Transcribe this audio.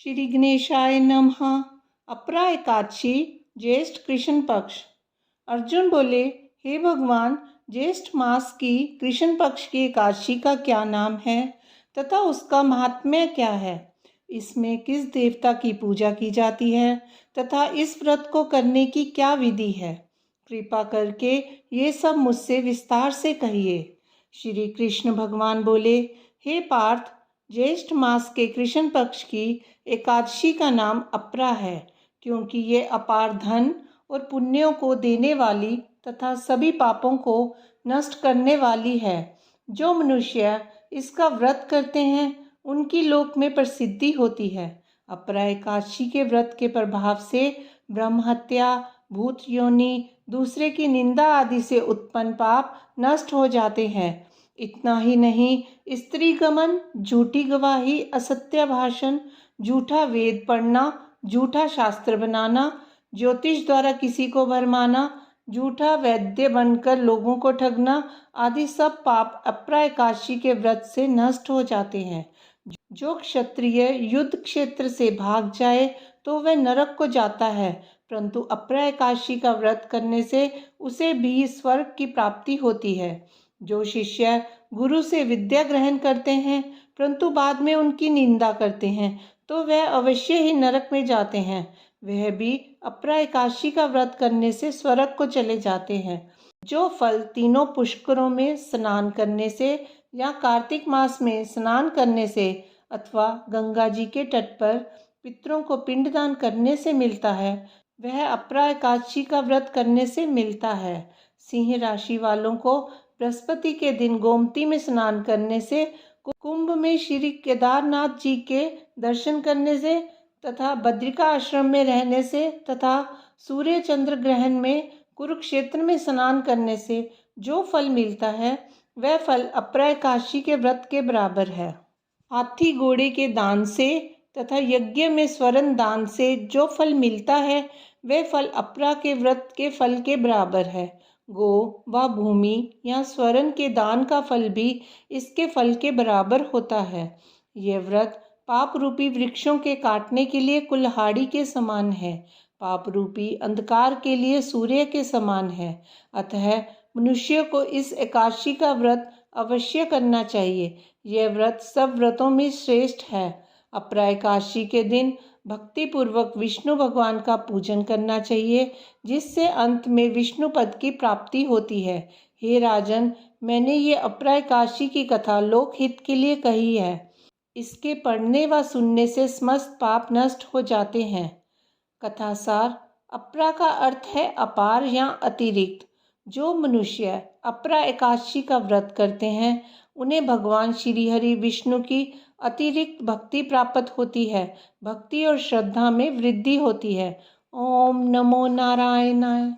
श्री गणेशाय नमः। अपरा एकादशी ज्येष्ठ कृष्ण पक्ष। अर्जुन बोले, हे भगवान, ज्येष्ठ मास की कृष्ण पक्ष की एकादशी का क्या नाम है तथा उसका महात्म्य क्या है? इसमें किस देवता की पूजा की जाती है तथा इस व्रत को करने की क्या विधि है? कृपा करके ये सब मुझसे विस्तार से कहिए। श्री कृष्ण भगवान बोले, हे पार्थ, ज्येष्ठ मास के कृष्ण पक्ष की एकादशी का नाम अपरा है, क्योंकि ये अपार धन और पुण्यों को देने वाली तथा सभी पापों को नष्ट करने वाली है। जो मनुष्य इसका व्रत करते हैं उनकी लोक में प्रसिद्धि होती है। अपरा एकादशी के व्रत के प्रभाव से ब्रह्म हत्या, भूत योनि, दूसरे की निंदा आदि से उत्पन्न पाप नष्ट हो जाते हैं। इतना ही नहीं, स्त्री गमन, झूठी गवाही, असत्य भाषण, झूठा वेद पढ़ना, झूठा शास्त्र बनाना, ज्योतिष द्वारा किसी को भरमाना, झूठा वैद्य बनकर लोगों को ठगना आदि सब पाप अपरा एकादशी के व्रत से नष्ट हो जाते हैं। जो क्षत्रिय युद्ध क्षेत्र से भाग जाए तो वह नरक को जाता है, परंतु अपरा एकादशी का व्रत करने से उसे भी स्वर्ग की प्राप्ति होती है। जो शिष्य गुरु से विद्या ग्रहण करते हैं परंतु बाद में उनकी निंदा करते हैं तो वह अवश्य ही नरक में जाते हैं। वह भी अपरा एकादशी का व्रत करने से स्वर्ग को चले जाते हैं। जो फल तीनों पुष्करों में स्नान करने से या कार्तिक मास में स्नान करने से अथवा गंगा जी के तट पर पितरों को पिंडदान करने से मिलता है, वह अपरा एकादशी का व्रत करने से मिलता है। सिंह राशि वालों को बृहस्पति के दिन गोमती में स्नान करने से, कुंभ में श्री केदारनाथ जी के दर्शन करने से तथा बद्रिका आश्रम में रहने से तथा सूर्य चंद्र ग्रहण में कुरुक्षेत्र में स्नान करने से जो फल मिलता है वह फल अपरा एकादशी के व्रत के बराबर है। हाथी घोड़े के दान से तथा यज्ञ में स्वर्ण दान से जो फल मिलता है वह फल अपरा के व्रत के फल के बराबर है। गो व भूमि या स्वर्ण के दान का फल भी इसके फल के बराबर होता है। यह व्रत पाप रूपी वृक्षों के काटने के लिए कुल्हाड़ी के समान है, पाप रूपी अंधकार के लिए सूर्य के समान है। अतः मनुष्य को इस एकादशी का व्रत अवश्य करना चाहिए। यह व्रत सब व्रतों में श्रेष्ठ है। अपरा एकादशी के दिन भक्ति पूर्वक विष्णु भगवान का पूजन करना चाहिए, जिससे अंत में विष्णु पद की प्राप्ति होती है। हे राजन, मैंने ये अपरा एकादशी की कथा लोकहित के लिए कही है। इसके पढ़ने व सुनने से समस्त पाप नष्ट हो जाते हैं। कथासार। अपरा का अर्थ है अपार या अतिरिक्त। जो मनुष्य अपरा एकादशी का व्रत करते हैं उन्हें भगवान श्री हरि विष्णु की अतिरिक्त भक्ति प्राप्त होती है। भक्ति और श्रद्धा में वृद्धि होती है। ओम नमो नारायणाय।